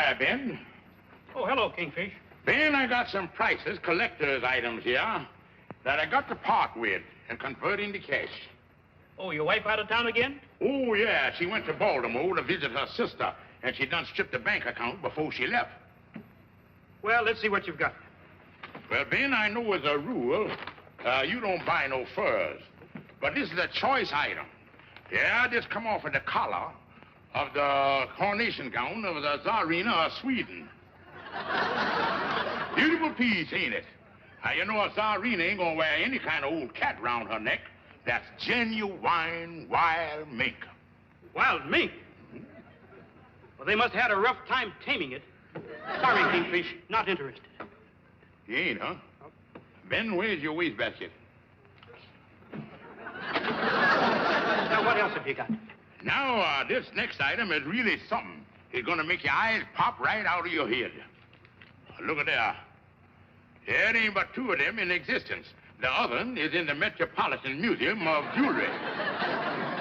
Hi, Ben. Oh, hello, Kingfish. Ben, I got some prices, collector's items here, that I got to part with and convert into cash. Oh, your wife out of town again? Oh, yeah. She went to Baltimore to visit her sister, and she done stripped the bank account before she left. Well, let's see what you've got. Well, Ben, I know as a rule, you don't buy no furs. But this is a choice item. Yeah, this come off of the collar of the coronation gown of the Tsarina of Sweden. Beautiful piece, ain't it? Now, you know, a Tsarina ain't gonna wear any kind of old cat round her neck. That's genuine wild mink. Wild mink? Well, they must have had a rough time taming it. Sorry, Kingfish, not interested. You ain't, huh? Ben, where's your wastebasket? Now, what else have you got? Now, this next item is really something. It's gonna make your eyes pop right out of your head. Look at there. There ain't but two of them in existence. The other is in the Metropolitan Museum of Jewelry.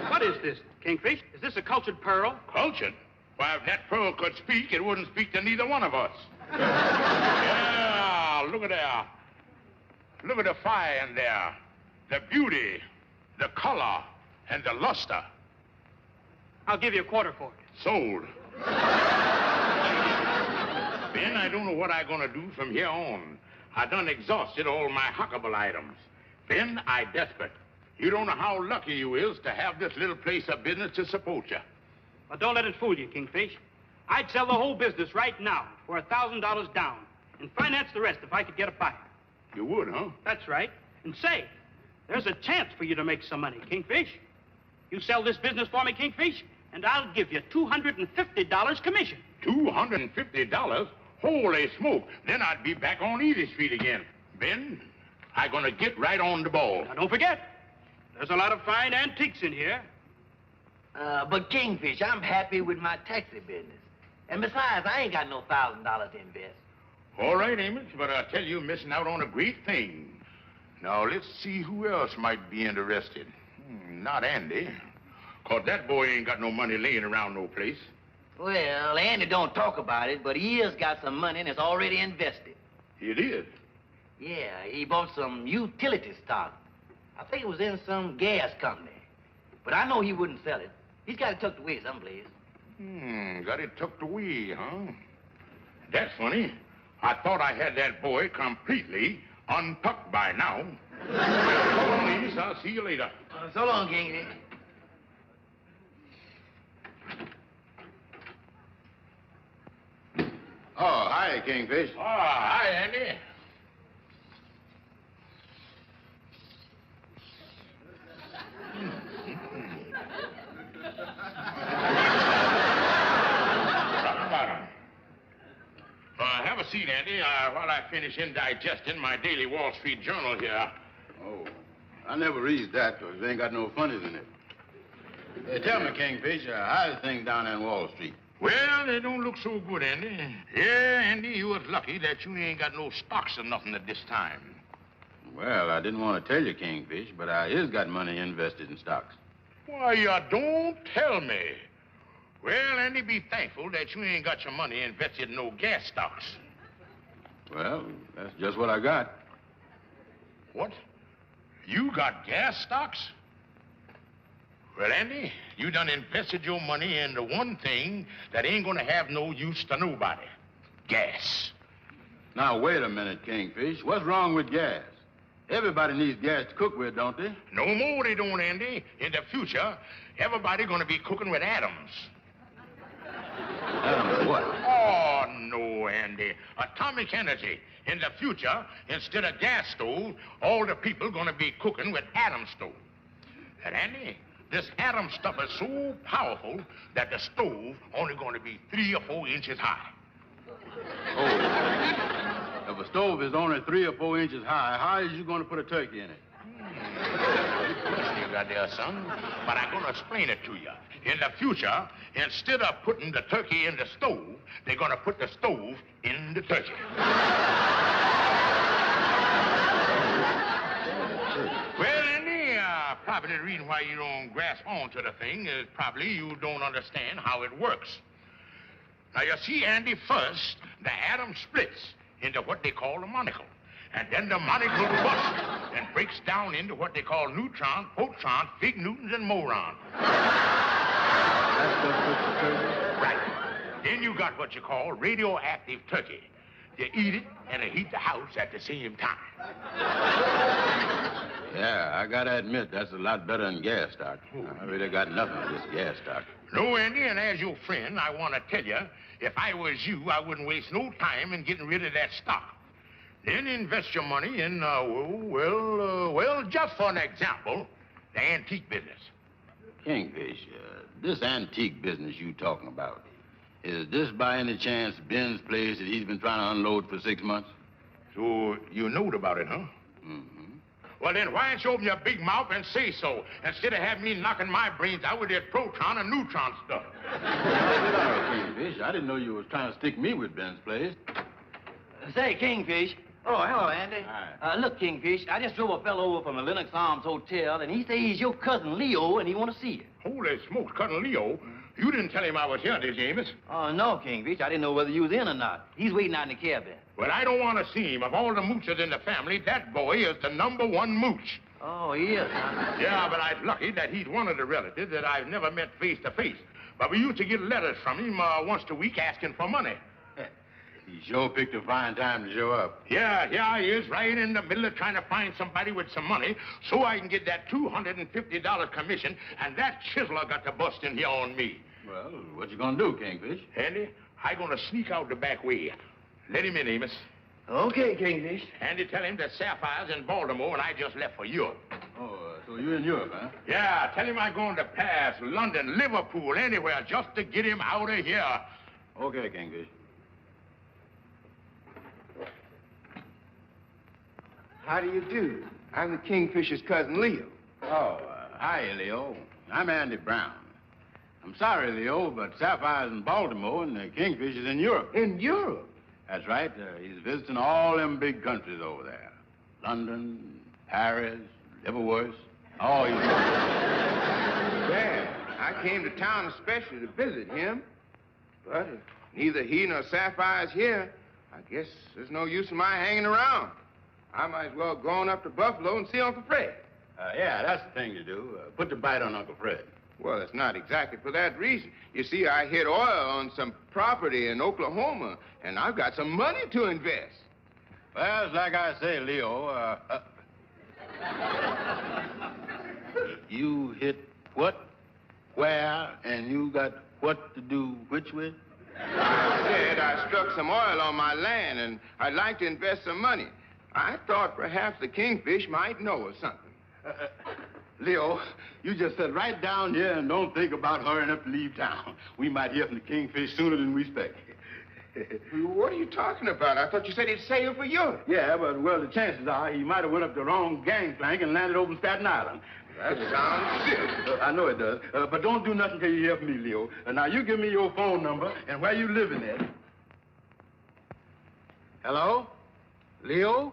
What is this, Kingfish? Is this a cultured pearl? Cultured? Why, if that pearl could speak, it wouldn't speak to neither one of us. Yeah, look at there. Look at the fire in there. The beauty, the color, and the luster. I'll give you a quarter for it. Sold. Ben, I don't know what I'm gonna do from here on. I done exhausted all my huckable items. Ben, I desperate. You don't know how lucky you is to have this little place of business to support you. Well, don't let it fool you, Kingfish. I'd sell the whole business right now for $1,000 down and finance the rest if I could get a buyer. You would, huh? That's right. And say, there's a chance for you to make some money, Kingfish. You sell this business for me, Kingfish, and I'll give you $250 commission. $250? Holy smoke. Then I'd be back on Easy Street again. Ben, I'm gonna get right on the ball. Now, don't forget, there's a lot of fine antiques in here. But Kingfish, I'm happy with my taxi business. And besides, I ain't got no $1,000 to invest. All right, Amos, but I tell you, you're missing out on a great thing. Now, let's see who else might be interested. Not Andy. 'Cause that boy ain't got no money laying around no place. Well, Andy don't talk about it, but he has got some money and it's already invested. It is? Yeah, he bought some utility stock. I think it was in some gas company. But I know he wouldn't sell it. He's got it tucked away someplace. Got it tucked away, huh? That's funny. I thought I had that boy completely untucked by now. Well, so long, Amos. I'll see you later. So long, Kingfish. Oh, hi, Kingfish. Oh, hi, Andy. Have a seat, Andy, while I finish indigesting my daily Wall Street Journal here. Oh, I never read that because it ain't got no funnies in it. Tell me, Kingfish, how's things down there in Wall Street? Well, they don't look so good, Andy. Yeah, Andy, you was lucky that you ain't got no stocks or nothing at this time. Well, I didn't want to tell you, Kingfish, but I is got money invested in stocks. Why, you don't tell me. Well, Andy, be thankful that you ain't got your money invested in no gas stocks. Well, that's just what I got. What? You got gas stocks? Well, Andy, you done invested your money in the one thing that ain't gonna have no use to nobody. Gas. Now, wait a minute, Kingfish. What's wrong with gas? Everybody needs gas to cook with, don't they? No more they don't, Andy. In the future, everybody gonna be cooking with atoms. Atoms what? Oh, no, Andy. Atomic energy. In the future, instead of gas stove, all the people gonna be cooking with atom stove. And Andy, this atom stuff is so powerful that the stove only gonna be 3 or 4 inches high. Oh. If a stove is only 3 or 4 inches high, how is you going to put a turkey in it? Good question you got there, son. But I'm gonna explain it to you. In the future, instead of putting the turkey in the stove, they're gonna put the stove in the turkey. Well, Andy, probably the reason why you don't grasp on to the thing is probably you don't understand how it works. Now, you see, Andy, first, the atom splits into what they call a monocle. And then the monocle busts and breaks down into what they call neutrons, protons, fig newtons, and morons. That's just what you turkey? Right. Then you got what you call radioactive turkey. You eat it and it heat the house at the same time. Yeah, I gotta admit, that's a lot better than gas stock. I really got nothing against gas stock. No, Andy, and as your friend, I want to tell you, if I was you, I wouldn't waste no time in getting rid of that stock. Then invest your money in, well, just for an example, the antique business. Kingfish, this antique business you talking about, is this by any chance Ben's place that he's been trying to unload for 6 months? So you knowed about it, huh? Mm-hmm. Well, then why don't you open your big mouth and say so, instead of having me knocking my brains out with that proton and neutron stuff? Kingfish, I didn't know you was trying to stick me with Ben's place. Say, Kingfish. Oh, hello, Andy. Hi. Look, Kingfish, I just drove a fellow over from the Lennox Arms Hotel, and he says he's your cousin Leo, and he want to see you. Holy smokes, Cousin Leo. You didn't tell him I was here, did you, Amos? Oh, no, Kingfish. I didn't know whether you was in or not. He's waiting out in the cabin. Well, I don't want to see him. Of all the moochers in the family, that boy is the #1 mooch. Oh, he is, huh? Yeah, but I'm lucky that he's one of the relatives that I've never met face to face. But we used to get letters from him once a week asking for money. He sure picked a fine time to show up. Yeah, he is right in the middle of trying to find somebody with some money so I can get that $250 commission, and that chiseler got to bust in here on me. Well, what you gonna do, Kingfish? Andy, I'm gonna sneak out the back way. Let him in, Amos. Okay, Kingfish. Andy, tell him that Sapphire's in Baltimore and I just left for Europe. Oh, so you're in Europe, huh? Yeah, tell him I'm going to Paris, London, Liverpool, anywhere, just to get him out of here. Okay, Kingfish. How do you do? I'm the Kingfisher's cousin, Leo. Oh, hi, Leo. I'm Andy Brown. I'm sorry, Leo, but Sapphire's in Baltimore and the Kingfish is in Europe. In Europe? That's right. He's visiting all them big countries over there. London, Paris, Liverpool. Oh, he's... Well, I came to town especially to visit him. But if neither he nor Sapphire's here, I guess there's no use in my hanging around. I might as well go on up to Buffalo and see Uncle Fred. Yeah, that's the thing to do. Put the bite on Uncle Fred. Well, it's not exactly for that reason. You see, I hit oil on some property in Oklahoma, and I've got some money to invest. Well, it's like I say, Leo, you hit what, where, and you got what to do which with? I said I struck some oil on my land, and I'd like to invest some money. I thought perhaps the Kingfish might know or something. Leo, you just sit right down here and don't think about hurrying up to leave town. We might hear from the Kingfish sooner than we expect. What are you talking about? I thought you said he'd sailed for Europe. Yeah, but, well, the chances are he might have went up the wrong gangplank and landed over Staten Island. That sounds silly. I know it does. But don't do nothing till you hear from me, Leo. Now, you give me your phone number and where you living at. Hello? Leo?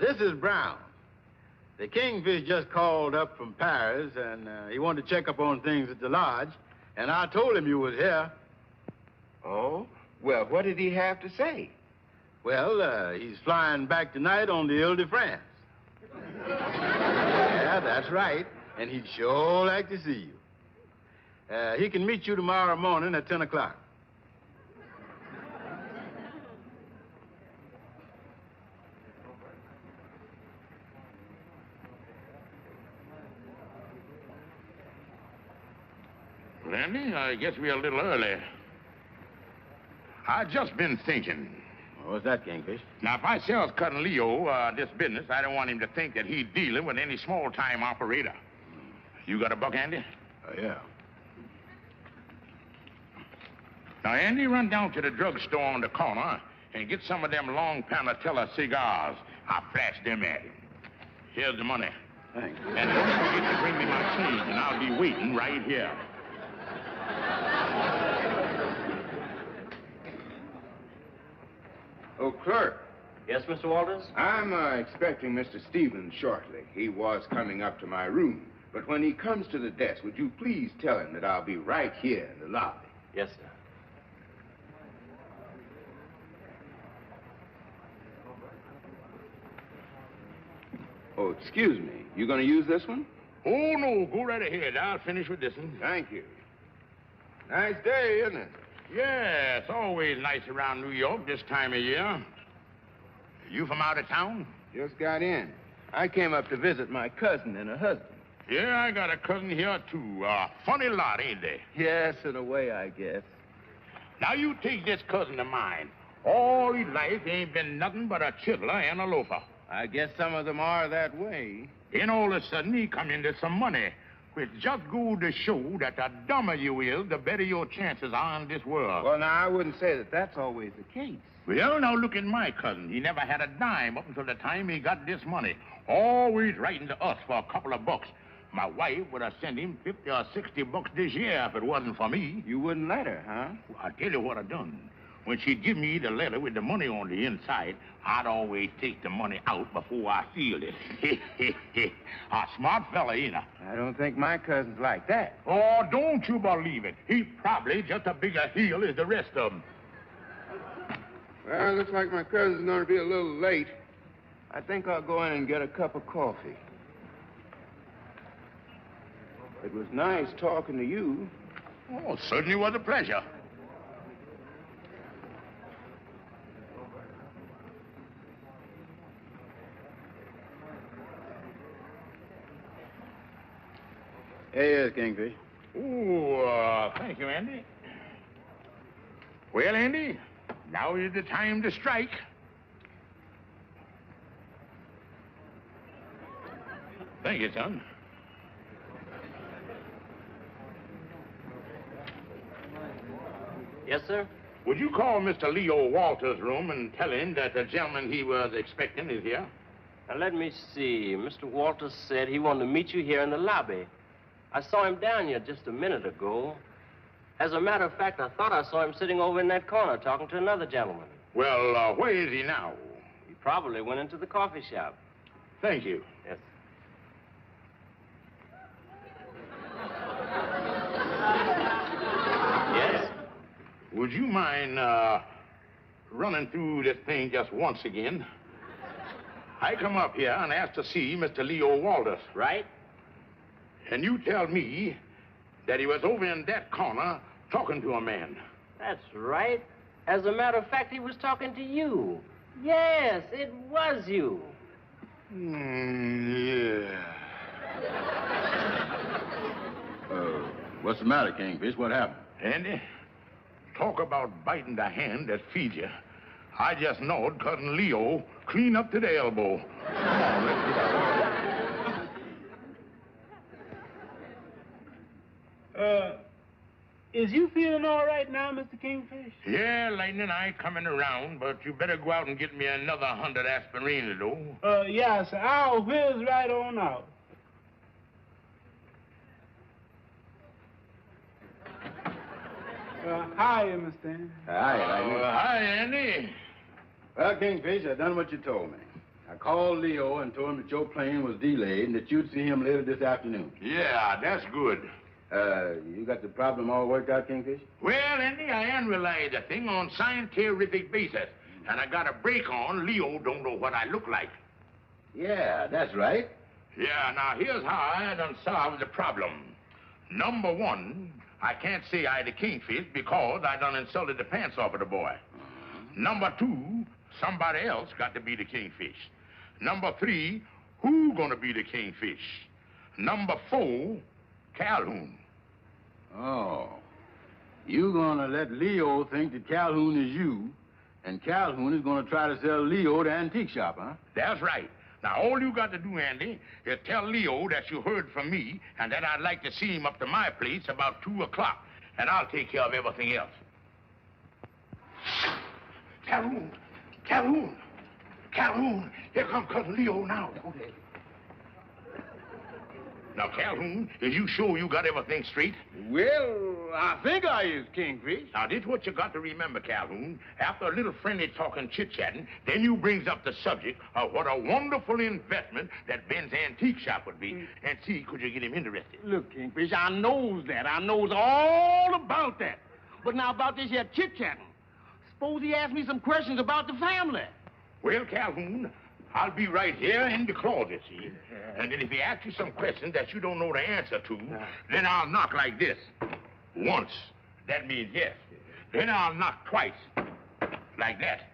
This is Brown. The Kingfish just called up from Paris, and he wanted to check up on things at the lodge, and I told him you was here. Oh? Well, what did he have to say? Well, he's flying back tonight on the Ile-de-France. Yeah, that's right, and he'd sure like to see you. He can meet you tomorrow morning at 10 o'clock. Randy, I guess we're a little early. I just been thinking. What's that, Kingfish? Now, if I sells Cousin Leo this business, I don't want him to think that he's dealing with any small-time operator. You got a buck, Andy? Yeah. Now, Andy, run down to the drugstore on the corner and get some of them long Panatella cigars. I'll flash them at him. Here's the money. Thanks. And don't forget to bring me my change, and I'll be waiting right here. Oh, clerk, Yes, Mr. Walters? I'm expecting Mr. Stevens shortly. He was coming up to my room. But when he comes to the desk, would you please tell him that I'll be right here in the lobby? Yes, sir. Oh, excuse me. You gonna use this one? Oh, no, go right ahead. I'll finish with this one. Thank you. Nice day, isn't it? Yeah, it's always nice around New York this time of year. You from out of town? Just got in. I came up to visit my cousin and her husband. Yeah, I got a cousin here, too. Funny lot, ain't they? Yes, in a way, I guess. Now, you take this cousin of mine. All his life, he ain't been nothing but a chiddler and a loafer. I guess some of them are that way. Then all of a sudden, he come into some money, which just goes to show that the dumber you is, the better your chances are in this world. Well, now, I wouldn't say that that's always the case. Well, now look at my cousin. He never had a dime up until the time he got this money. Always writing to us for a couple of bucks. My wife would have sent him 50 or 60 bucks this year if it wasn't for me. You wouldn't let her, huh? Well, I'll tell you what I done. When she'd give me the letter with the money on the inside, I'd always take the money out before I sealed it. A smart fella, ain't I? I don't think my cousin's like that. Oh, don't you believe it. He's probably just a bigger heel as the rest of them. Well, looks like my cousin's going to be a little late. I think I'll go in and get a cup of coffee. It was nice talking to you. Oh, certainly was a pleasure. Here he is, Kingfish. Oh, thank you, Andy. Well, Andy, now is the time to strike. Thank you, son. Yes, sir? Would you call Mr. Leo Walters' room and tell him that the gentleman he was expecting is here? Now, let me see. Mr. Walters said he wanted to meet you here in the lobby. I saw him down here just a minute ago. As a matter of fact, I thought I saw him sitting over in that corner talking to another gentleman. Well, where is he now? He probably went into the coffee shop. Thank you. Yes. Yes? Would you mind running through this thing just once again? I come up here and asked to see Mr. Leo Walters. Right? And you tell me that he was over in that corner talking to a man. That's right. As a matter of fact, he was talking to you. Yes, it was you. Yeah. What's the matter, Kingfish? What happened? Andy, talk about biting the hand that feeds you. I just knowed Cousin Leo clean up to the elbow. Come on, let's get out. Is you feeling all right now, Mr. Kingfish? Yeah, Lightning, I coming around, but you better go out and get me another 100 aspirina, though. Yeah, sir. I'll whiz right on out. Hi, Mr. Andy. Hi, Lightning. Hi, Andy. Well, Kingfish, I done what you told me. I called Leo and told him that your plane was delayed and that you'd see him later this afternoon. Yeah, that's good. You got the problem all worked out, Kingfish? Well, Andy, I analyzed the thing on scientific basis, and I got a break on Leo don't know what I look like. Yeah, that's right. Yeah, now here's how I done solved the problem. Number one, I can't say I the Kingfish because I done insulted the pants off of the boy. Number two, somebody else got to be the Kingfish. Number three, who gonna be the Kingfish? Number four, Calhoun. Oh. You gonna let Leo think that Calhoun is you, and Calhoun is gonna try to sell Leo to antique shop, huh? That's right. Now, all you got to do, Andy, is tell Leo that you heard from me and that I'd like to see him up to my place about 2 o'clock, and I'll take care of everything else. Calhoun! Calhoun! Calhoun! Here comes Cousin Leo now. Now, Calhoun, is you sure you got everything straight? Well, I think I is, Kingfish. Now, this what you got to remember, Calhoun. After a little friendly talking, chit-chatting, then you brings up the subject of what a wonderful investment that Ben's antique shop would be, and see, could you get him interested? Look, Kingfish, I knows that. I knows all about that. But now about this here chit-chatting. Suppose he asks me some questions about the family. Well, Calhoun, I'll be right here in the closet, see? And then if he asks you some questions that you don't know the answer to, then I'll knock like this. Once. That means yes. Then I'll knock twice. Like that.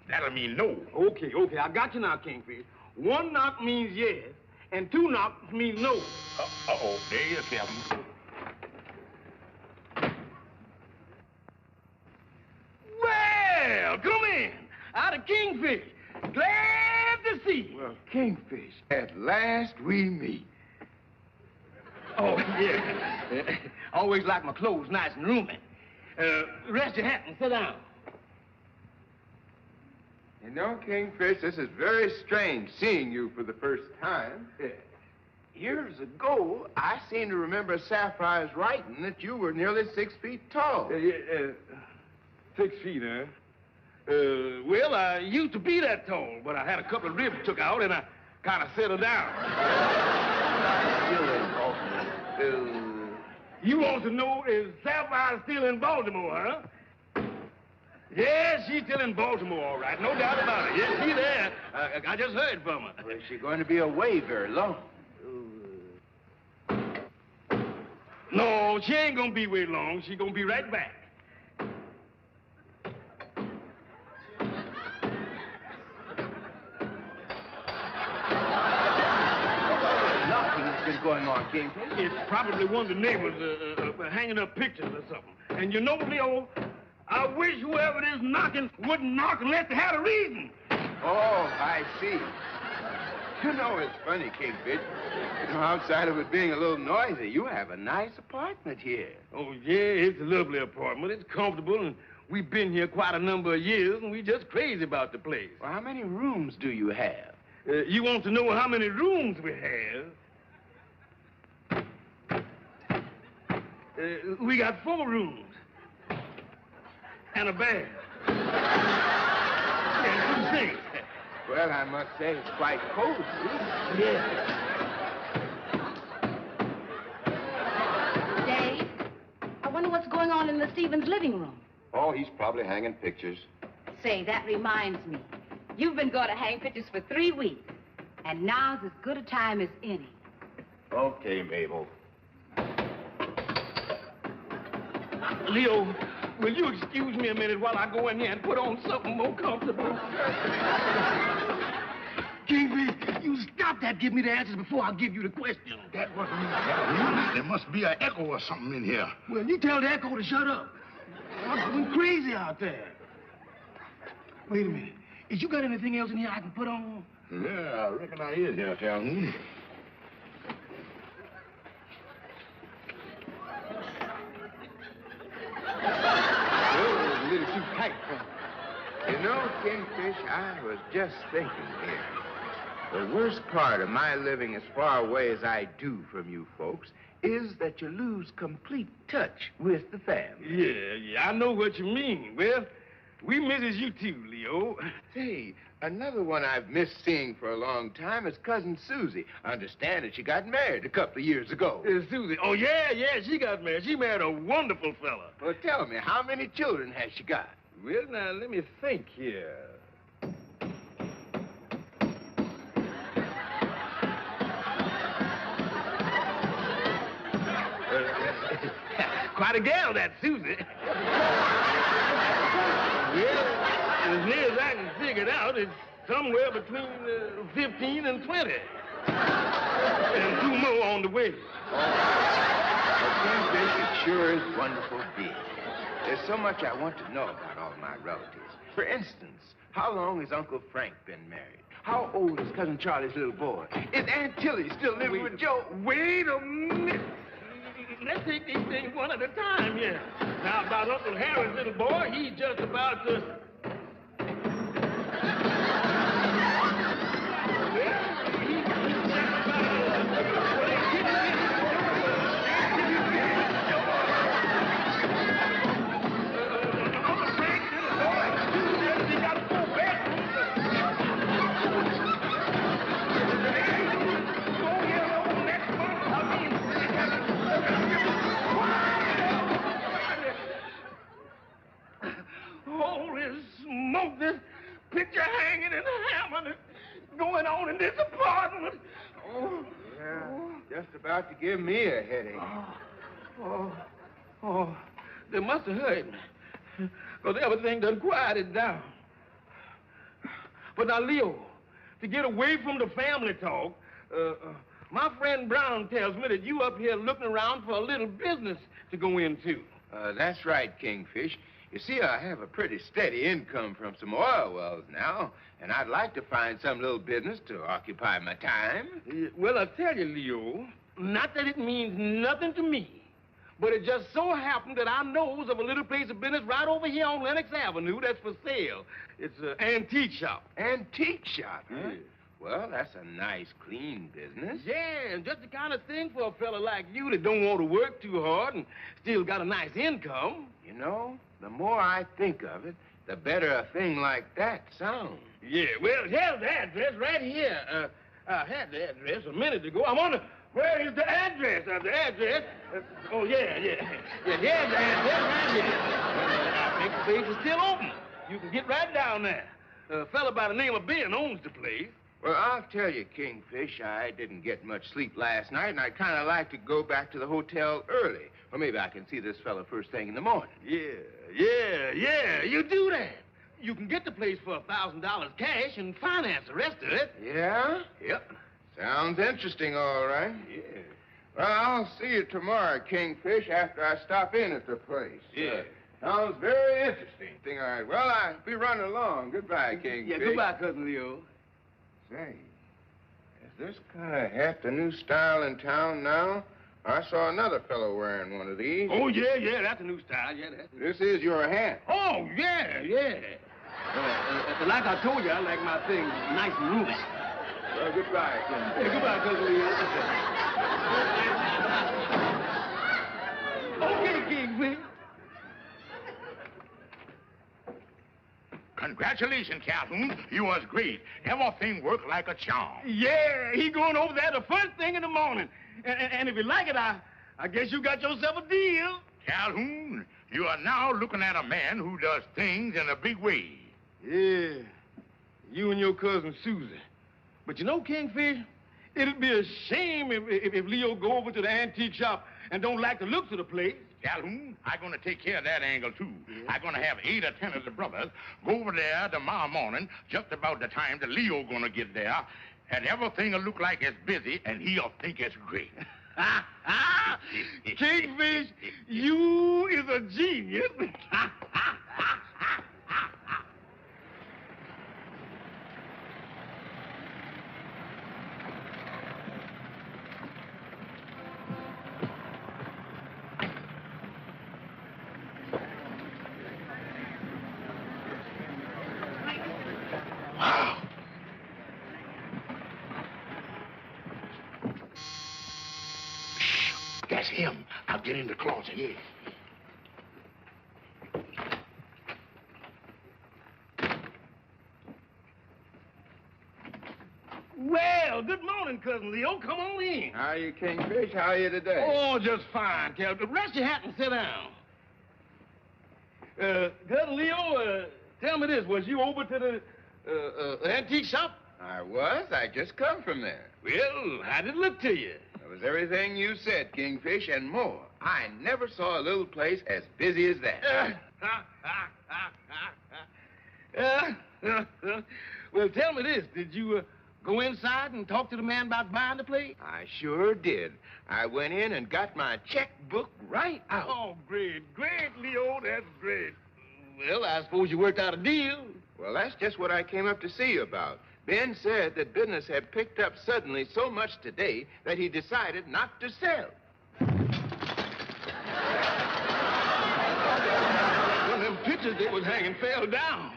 That'll mean no. Okay, I got you now, Kingfish. One knock means yes, and two knocks means no. Uh-oh, there you are, Calhoun. Well, come in. Out of Kingfish. Glad to see you. Well, Kingfish, at last we meet. Oh, yeah. Always like my clothes nice and roomy. Rest your hat and sit down. You know, Kingfish, this is very strange seeing you for the first time. Years ago, I seem to remember Sapphire's writing that you were nearly 6 feet tall. 6 feet, huh? Well, I used to be that tall, but I had a couple of ribs took out, and I kind of settled down. You want to know if Sapphire's still in Baltimore, huh? Yes, she's still in Baltimore, all right. No doubt about it. Yes, she's there. I just heard from her. Well, is she going to be away very long? No, she ain't gonna be away long. She's gonna be right back. Nothing's been going on, Kingfish. It's probably one of the neighbors hanging up pictures or something. And you know, Leo, I wish whoever is knocking wouldn't knock unless they had a reason. Oh, I see. You know, it's funny, Kingfish. You know, outside of it being a little noisy, you have a nice apartment here. Oh, yeah, it's a lovely apartment. It's comfortable, and we've been here quite a number of years, and we're just crazy about the place. Well, how many rooms do you have? You want to know how many rooms we have? We got 4 rooms. And a bed. And 2 sinks. Well, I must say it's quite cozy. Yeah. Dave, I wonder what's going on in the Stevens living room. Oh, he's probably hanging pictures. Say, that reminds me. You've been going to hang pictures for 3 weeks, and now's as good a time as any. Okay, Mabel. Leo, will you excuse me a minute while I go in here and put on something more comfortable? Kingfish, you stop that. Give me the answers before I give you the question. That wasn't me, Calhoun. There must be an echo or something in here. Well, you tell the echo to shut up. I'm going crazy out there. Wait a minute. Is you got anything else in here I can put on? Yeah, I reckon I is here, Calhoun. Oh, a little too tight for me. You know, Kingfish, I was just thinking here. The worst part of my living as far away as I do from you folks is that you lose complete touch with the family. Yeah, I know what you mean. Well, we misses you too, Leo. Say, another one I've missed seeing for a long time is Cousin Susie. I understand that she got married a couple of years ago. Susie. Oh, yeah, she got married. She married a wonderful fella. Well, tell me, how many children has she got? Well, now, let me think here. Quite a gal, that Susie. Well, as near as I can figure it out, it's somewhere between 15 and 20. And 2 more on the way. Well, Kingfish, it sure is wonderful being here. There's so much I want to know about all my relatives. For instance, how long has Uncle Frank been married? How old is Cousin Charlie's little boy? Is Aunt Tilly still living with Joe? Wait a minute. Let's take these things one at a time here. Now, about Uncle Harry's little boy, he's just about to... in this apartment. Oh. Yeah, just about to give me a headache. They must have heard me. Because everything done quieted down. But now, Leo, to get away from the family talk, my friend Brown tells me that you up here looking around for a little business to go into. That's right, Kingfish. You see, I have a pretty steady income from some oil wells now, and I'd like to find some little business to occupy my time. Well, I tell you, Leo, not that it means nothing to me, but it just so happened that I knows of a little place of business right over here on Lenox Avenue that's for sale. It's an antique shop. Antique shop, huh? Yeah. Well, that's a nice, clean business. Yeah, and just the kind of thing for a fella like you that don't want to work too hard and still got a nice income. You know, the more I think of it, the better a thing like that sounds. Yeah, well, here's the address right here. I had the address a minute ago. I wonder, where is the address? The address? Oh, yeah. Yeah, here's the address right here. I think the place is still open. You can get right down there. A fella by the name of Ben owns the place. Well, I'll tell you, Kingfish, I didn't get much sleep last night, and I'd kind of like to go back to the hotel early. Or maybe I can see this fella first thing in the morning. Yeah, you do that. You can get the place for $1,000 cash and finance the rest of it. Yeah? Yep. Sounds interesting, all right. Yeah. Well, I'll see you tomorrow, Kingfish, after I stop in at the place. Yeah. Sounds very interesting. All right. Well, I'll be running along. Goodbye, Kingfish. Yeah, goodbye, Cousin Leo. Say, is this kind of hat the new style in town now? I saw another fellow wearing one of these. Oh, yeah, that's a new style. Yeah, that's This is your hat. Oh, yeah. Like I told you, I like my things nice and roomy. Well, goodbye, Kingfish. Yeah, goodbye, Cousin Leo. Okay, Kingfish. Congratulations, Calhoun. You was great. Everything worked like a charm. Yeah, he going over there the first thing in the morning. And if you like it, I guess you got yourself a deal. Calhoun, you are now looking at a man who does things in a big way. Yeah, you and your cousin Susie. But you know, Kingfish, it'd be a shame if Leo go over to the antique shop and don't like the looks of the place. Calhoun, I'm going to take care of that angle, too. Yeah. I'm going to have 8 or 10 of the brothers go over there tomorrow morning, just about the time that Leo going to get there, and everything will look like it's busy, and he'll think it's great. Kingfish, you is a genius. Wow. Shh, that's him. I'll get in the closet, yeah. Well, good morning, Cousin Leo. Come on in. How are you, Kingfish? How are you today? Oh, just fine, Captain. Rest your hat and sit down. Cousin Leo, tell me this. Was you over to the antique shop? I was. I just come from there. Well, how did it look to you? It was everything you said, Kingfish, and more. I never saw a little place as busy as that. Well, tell me this. Did you go inside and talk to the man about buying the place? I sure did. I went in and got my checkbook right out. Oh, great, Leo. That's great. Well, I suppose you worked out a deal. Well, that's just what I came up to see you about. Ben said that business had picked up suddenly so much today that he decided not to sell. One of them pictures that was hanging fell down.